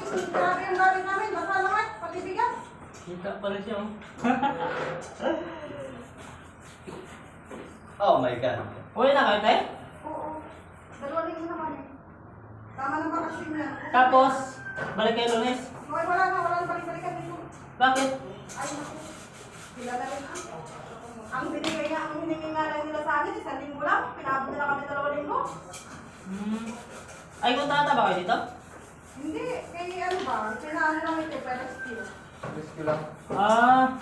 Grabe yung gamit namin, baka lahat, pati bigas. Kita pala siya, oh. Oh my God. Uwi na kayo, tayo? Oo. 2 linggo naman eh. Tama ng bakasyon yan. Tapos, balik kayo Lunes. Okay, wala na balik-balikan dito. Bakit? Ay, naku. Sila na rin ah. Ang binigay niya, ang hiningi nga lang nila sa amin, 1 linggo lang. Pinabot nila kami 2 linggo. Ay, kontrata ba kayo dito? Hindi, kay ano ba? Pinaano lang ito, pero still. Rescue lang. Ah.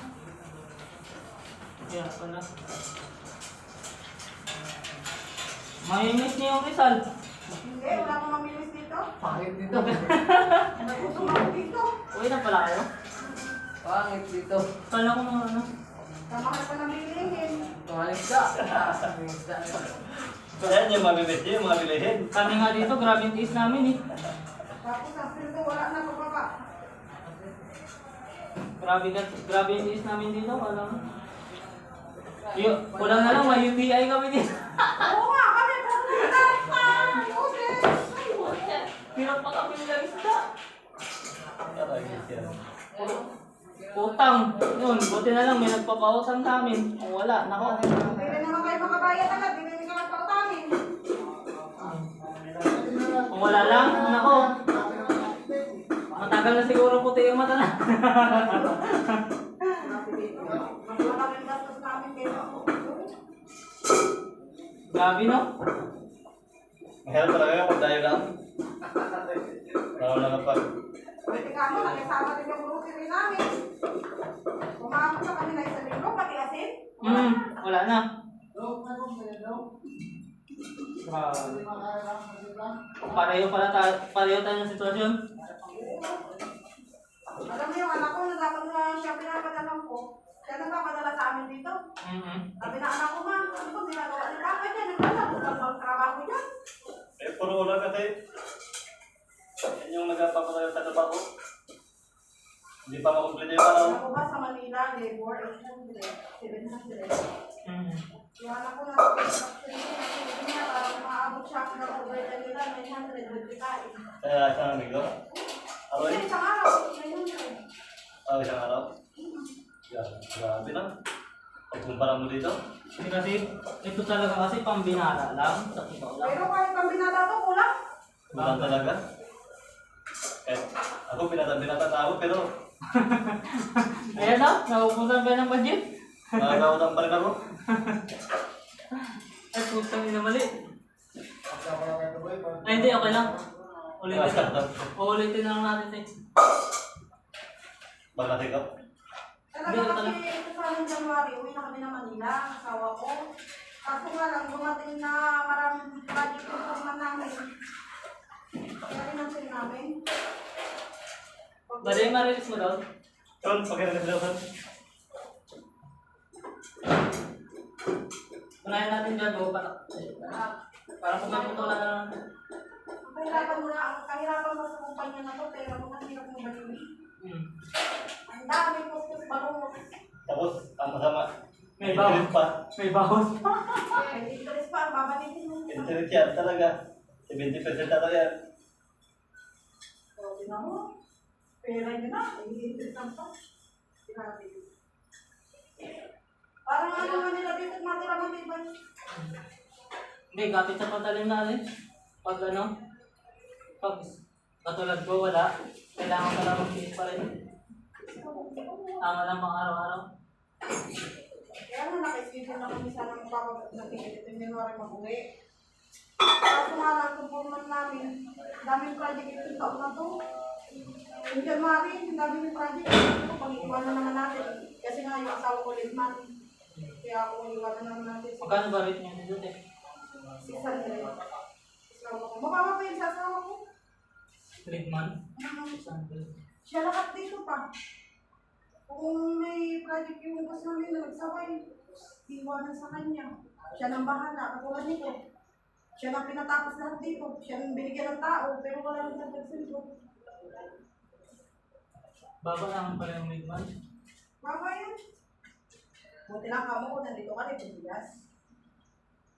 Kaya pala. May-miss niyo yung Rizal. Hindi, wala akong mamilis dito. Pangit dito. Nagutom ako dito. Uwi na pala kayo? Pangit dito. Kala ko mga ano. Kamahal pa ng bilihin. Pangit ka. Yan yung mamimit niyo, yung mga bilihin. Kami nga dito, grabe yung tiis namin eh. Tapos ang filter, wala na pababa. Grabe yung tiis namin dito, kala mo. Kulang na lang, may UTI kami dito. Oo nga, kami tarik pa. Hirap pa kami ng isda. Karagis yan. Utang. Yun, buti na lang may nagpapautang sa amin. Kung wala, nako. Hindi na naman kayo makabayad agad, hindi na kayo magpautangin. Kung wala lang, nako. Matagal na siguro puti yung mata na. Malaking gastos namin kayo. Grabe no? Mahirap talaga yung kung tayo lang. Lalo na kapag Pwede ka mo, nakisama din yung grocery namin. Umabot na kami na 1 linggo, pati asin. Wala na. Grabe. Pareho tayo ng sitwasyon. Alam mo yung anak ko, na dapat na siya pinapadalang ko. Siya nagpapadala sa amin dito. Sabi na anak ko, ma, ano ko ginagawa ni Papa dyan? Nagtrabaho dyan. eh, puro ulan kasi. Yan yung nagpapakalayo sa trabaho. Hindi pa makumpleto yung araw. Ako ba sa Manila, labor, 800, 700. Yung anak ko na niya, parang maabot siya ng overtime nila, 900, magkikain. Kaya isang amigo. Aroy? Kasi isang araw, 900. Oh, isang araw. Yan, grabe na. Pagkumpara mo dito. Hindi kasi, ito talaga kasi pambinara lang. Sa totoo lang. Pero kahit pambinata to, kulang. Kulang talaga. Eh, ako binata tao pero Ayan na, napupuntan ba ng budget? nakakautan pa rin ako. Ay, putang ina mali. Ay, hindi, okay lang. Ulitin na lang natin eh. Baka take up. Talaga kasi ito sa amin January, uwi na kami na Manila, asawa ko. Kaso nga lang, dumating na maraming project improvement namin. Kaya rin namin. Bali, marilis mo daw. Yun, pagkira sila sir. Unahin natin dyan, para kung maputulan na lang. Kahirapan mo sa kumpanya na to, pero kung hirap mo balili. Ang dami po sa balong. Tapos, ang masama, May bawas. May bawas pa. May interest pa, babalikin mo. interest yan talaga. 70% talaga yan. So, tinan mo. Pera nyo na, i-interest lang pa. Grabe. Parang ano nga nila dito, matira mo dito. Hindi, kapit sa patalim natin. Pag ano, pag katulad ko wala, kailangan ka lang mag-tiis pa rin. Tama lang pang araw-araw. Kaya nga nakaisipin na kami sana magpapag-natigit ito yung January mag-uwi. Kaso nga lang, performance namin, daming project itong taon na to. Yung January, yung daming project, pag-iwanan naman natin. Kasi nga yung asawa ko late money. Kaya ako iwanan naman natin. Magkano ba rate niya dito eh? 600. Asawa ko. Mababa pa yun sa asawa ko. Lead man? Siya lahat dito pa. Kung may project yung boss namin na nagsaway, iwanan sa kanya. Siya nang bahala, katulad nito. Siya nang pinatapos lahat dito. Siya nang binigyan ng tao, pero wala nang nagpagsilbo. Baba lang pala yung lead man. Baba yan. Buti lang kamo ko, nandito ka rin, bigas.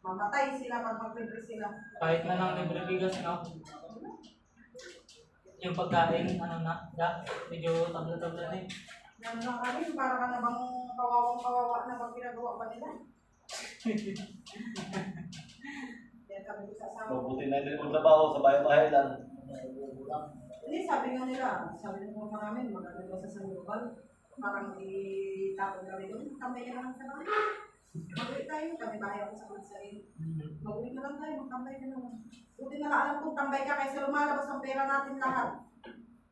Mamatay sila pag mag-prepare sila. Kahit na lang libre bigas, no? yung pagkain, ano na, medyo tabla-tabla na eh. Yan lang kami, para ka na bang kawawang-kawawa na bang ginagawa pa nila. Yan kami sasama. Mabuti na din ang trabaho sa bahay-bahay lang. Hindi, sabi nga nila, sabi ng mga namin, maganda daw sa Sandoval. Parang itapon kami doon, tambay ka naman sa bahay. Mag-uwi tayo, kami bahay ako sa Mansarin. Mag-uwi na lang tayo, magtambay ka naman. Buti na lang alam kong tambay ka kaysa lumalabas ang pera natin lahat.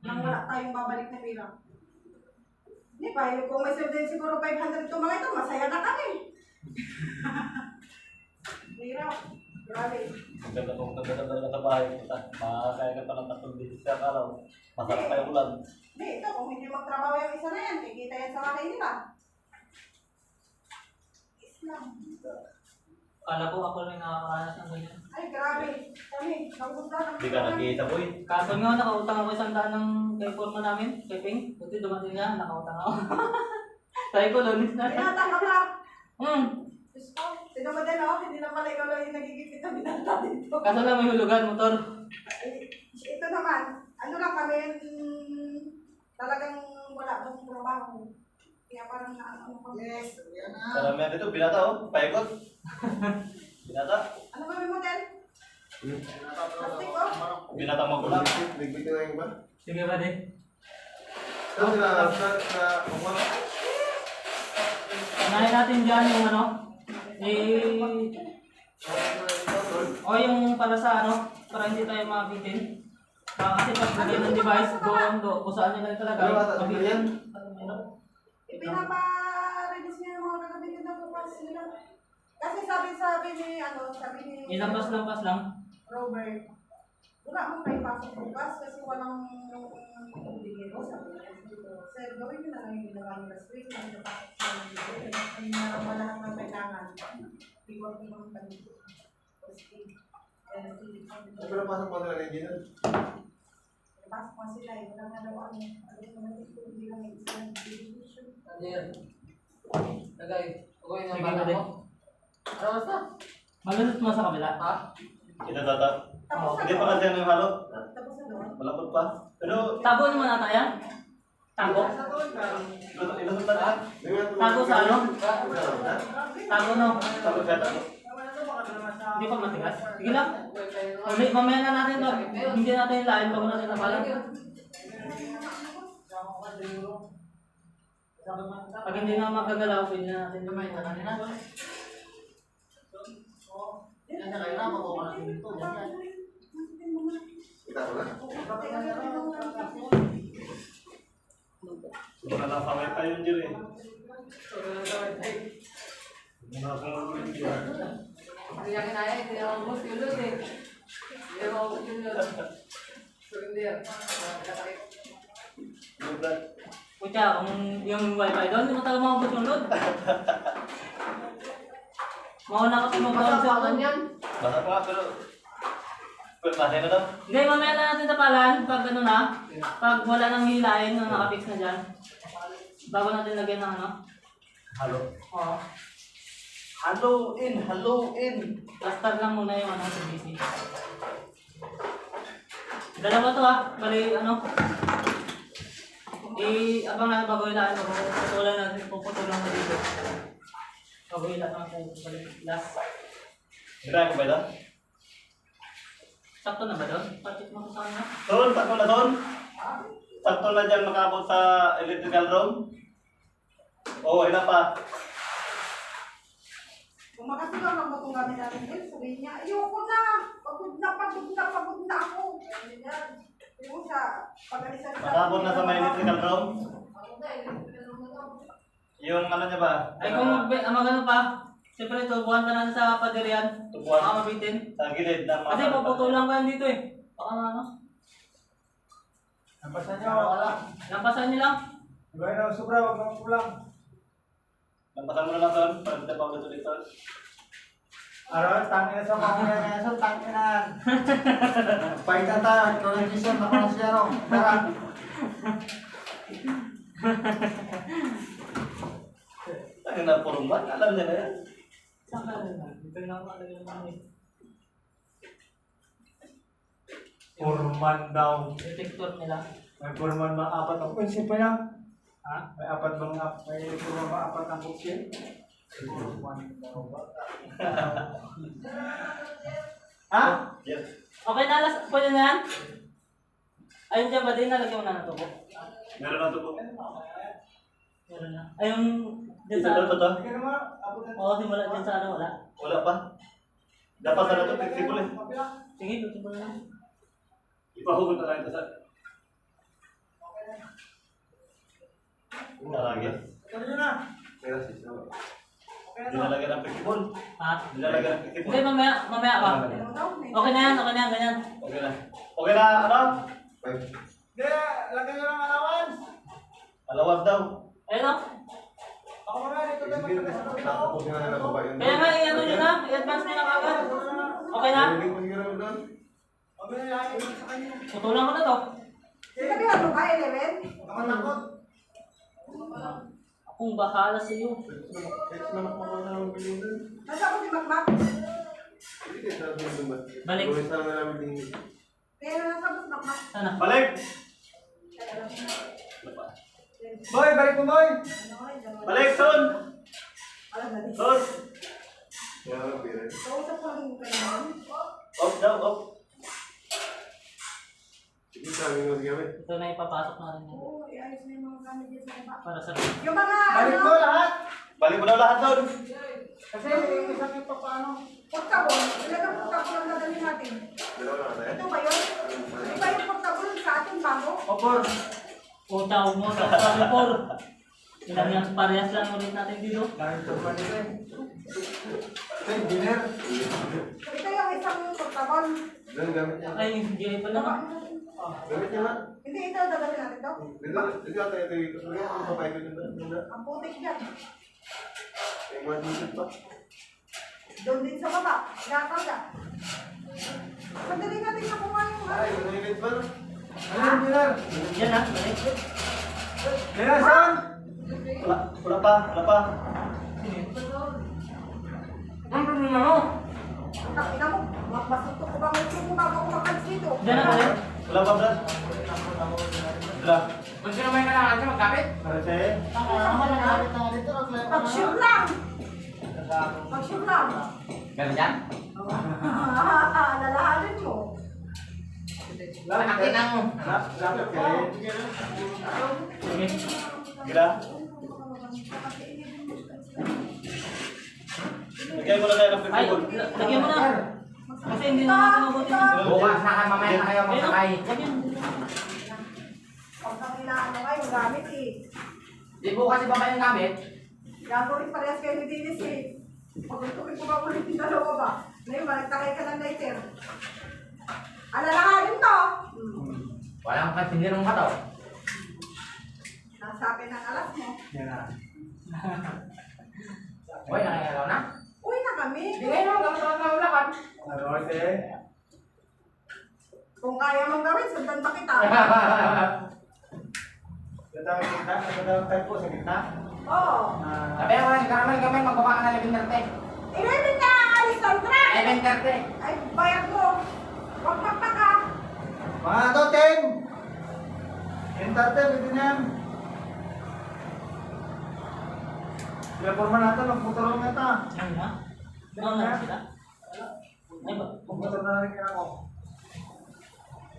Nang wala tayong babalik na pera. Hindi pa, kung may serve din siguro 500 itong mga ito, masaya na kami. Hirap, grabe. Ang ganda kong ganda sa bahay. Makakaya ka pa ng 3 beses sa araw. Masarap pa yung ulan. Hindi, ito, kung hindi magtrabaho yung isa na yan, kikita yan sa kakay nila. Islam. Kala ko ako lang nakakaranas ng ganyan. Ay, grabe. Kami, nagugustuhan. Hindi ka nakikita boy. Kapag nga nakautang ako 100 ng kay forma namin, kay Ping. Buti dumating nga, nakautang ako. Sabi ko, lunis na. Binata ka ba? Diyos ko, sino mo din ako? Hindi na pala ikaw lang yung nagigipit na binata dito. Kaso lang may hulugan, motor. Ito naman, ano lang kami, talagang wala bang trabaho. Kaya parang ano kami. Yes, yan na. Karamihan dito, binata oh. Paikot. Binata. Ano ba may model? Plastic ko? Binata magulang. Nagbiti na yung ba? Sige ba din? Saan sila sa kumara? Unahin natin dyan yung ano, o yung para sa ano, para hindi tayo mabitin. Kasi pag lagay ng device, kung saan nyo lang talaga, mabitin. Ipinapa-release niya yung mga kagabitin na bukas nila. Kasi sabi ni, sabi ni... Ilampas-lampas lang. Robert, wala mong may pasok bukas kasi walang bigero sa Sir, gawin nyo na lang yung ginawa nila sa week. Ang napasok sa mga ay narama lahat ng kailangan. Iwag-iwag kami. Pero pasok mo nila yung gina? Pasok mo sila, wala nga daw ano. Ano yung mga ito, hindi lang yung isang division. Ano yan? Lagay. Okay na Sige bala na din. mo? Ano basta? Malusot mo sa kabila. Ha? Ito tata. Tapos Hindi pa kasi ano yung halo. Tapos na doon. Malapot pa. Pero, Tabo naman ata yan? Tabo? ilusot na lahat. Tago sa ano? Tago no? Tapos siya tayo. Hindi pa matigas. Sige lang. Mamaya na natin to. Hindi natin lain bago natin napalan. Pag hindi na magagalaw, pwede na natin gumay. Yan na kayo na, makuha natin dito. Kita ko na. Wala na pangit tayo yung diri. Wala akong mag-ulit yan. Hindi niya kinaya, hindi niya maubos yung load eh. Hindi niya maubos yung load. So hindi yan. Kakakit. Lubrad. Kutya, kung yung wifi doon, hindi mo talaga makabot yung load. Mauna kasi mag-down sa Masapakan yan. Basta pa pero... Pero masaya na daw. Hindi, mamaya na natin tapalan pag ano na. Pag wala nang hilain na nakapix na dyan. Bago natin lagyan ng ano. Halo. Oo. Halo in. Plaster lang muna yung ano sa BC. Dalawa to bali ano. Abang na bago ilaan ako. Putulan natin, puputulan ko dito. Bago ilaan ako, balik last. Kaya ko ba ito? Sakto na ba doon? Patik mo ko sa kanya. Doon, sakto na doon. Sakto na dyan makabot sa electrical room. Oo, ilan pa? Kung makasigaw lang ba itong gamit natin din, sabihin niya, ayoko na, pagod na ako. Ganyan yan. Yung sa pag-alisan Makabot na sa may electrical room. Yung ano niya ba? Ay kung magano pa, siyempre tubuhan ka natin sa padirian. Tubuhan. Baka mabitin. Sa gilid ng mga... Kasi puputulan ko yan dito eh. Baka ano. Nampasan nyo, wala. Lampasan niyo lang. Iba na sobra, wag nang kulang. Lampasan mo na lang doon para hindi pa ulit doon. Araw, tangin na sa mga ngayon, so tangin na. Paitan tayo, colonization, ako na siya, no? Tara. Ang na purumban, alam niya na yan. Saan ka na? Dito na ako alagay naman eh. Foreman daw. Detector nila. May foreman ba? Apat ang kutsi pa niya? Ha? May foreman ba? Apat ang kutsi? Foreman daw ba? Ha? Yes. Okay na, pwede na yan? Ayun dyan ba din, nalagyan mo na ng tubo? Meron na ito po. Meron na. Ayun, dyan Ito sa to to. Hindi naman. Abot na. Oo, simula dyan sa ano, wala. Wala pa. Dapat sana ito, flexible eh. Sige, tutubo na lang. Ipahugot na lang ito sa... Talagyan. Ano yun na? Kaya siya. Dinalagyan ng flexible. Ha? Dinalagyan ng Hindi, flexible. mamaya pa. Ano daw? May- Okay na yan, ganyan. Okay na. Okay na, ano? Five. Hindi, lagyan nyo ng allowance. Alawag daw. Ayun o. Ako muna, dito tayo Sige, magkakasama sa tao. nakapos nga na nababa yun. Kaya nga, i-ano nyo na, i-advance nyo na kagad. Okay na? Narinig mo siguro doon? Huwag mo na lang ibig sa kanya. Putulan ko na to. Sinabi ano ba, 11? Ako takot. Akong bahala sa iyo. Kahit naman ako na naman bilhin. Nasa ko si Makmak? Hindi kahit naman bilhin ba? Balik. Gawin sana namin din. Pero nasa ko si Makmak. Sana. Balik! Kaya alam mo na. Boy, balik mo, boy. Ano nga, dalawa. Balik, son! Alam na din. Son! Kaya lang, pira. Kausap ko lang kayo naman. Off daw, off. Sige, sabi nga gamit. Ito na ipapasok natin yan. Oo, iayos na yung mga gamit dyan sa baba. Para sa... Yung mga Balik ano, mo lahat. Balik mo daw lahat, son! Kasi yung isang ito paano. portable. Ilagang portable ang dadalhin natin. Dalawa na tayo. Ito ba yun? Di ba yung portable sa ating bago? Opor. Puta, mo sa kami por. Ilang yan, parehas lang ulit natin dito. Dahil ito pa nila eh. Ito yung dinner. Ito yung isang portable. Doon, gamit niya. Ay, hindi pa naman. Gamit niya nga. Hindi, ito dadalhin natin to. Dito tayo ito. Kaya ang papay ko dun. Ang putik dyan. May mga dito pa. Doon din sa baba. Nakakarga. Sandali natin na kumain yung Ay, manilid ba? Ano yung dinner? Yan na, balik. Dinner, son? Wala pa. Ano mo? Ina mo, masutok ko ba may sumo bago ako makalis dito? Yan na, balik. Wala pa, Brad. Wala. Gusto naman yung kailangan siya magkapit? Karate. Pag-shoot lang! Pag-shoot lang! Ganun yan? Lalahanin mo. Akin ang... Lapit kayo. Sige. Gira. Lagay mo na tayo ng Ay, flexible. lagyan mo na. Kasi hindi na natin mabuti. Bukas na kayo, mamaya na kayo magsakay. Lagyan. Pag nakilaan na kayo, gamit eh. Di bukas iba kayong gamit? Gagawin parehas kayo ni Dennis eh. Pagkutukin ko ba ulit yung dalawa ba? Ngayon, malagtakay ka ng lighter. Alalahanin to! Walang kasindirong kataw. Nasa akin ang alas mo. Yan na. Boy, nakikalaw na? Uwi na kami. Hindi ngayon, gamit ako ng ulakan. Ano, ate? Kung kaya mong gawin, sundan pa kita. Ito tayo kita. Ito tayo tayo po sa gitna. Oo. Sabi ako lang, karamay kami, magbaba ka na 11:30. 11 na alis ang truck! 11:30. Ay, bayad mo. Huwag magpaka. Mga to, 10! Entate, pwede na yan. Kaya forma natin, magputulong na ito. Yan na. Ano na sila? Ay ba? Magputulong na rin kaya ako.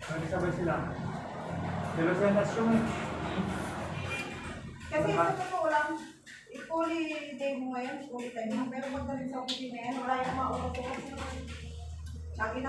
Nagsabay sila. Pero siya nasyon eh. Kasi sa totoo lang, i-fully day mo ngayon, fully time mo. Pero pag galing sa opisina yan, wala yung mga oras-oras. Lagi na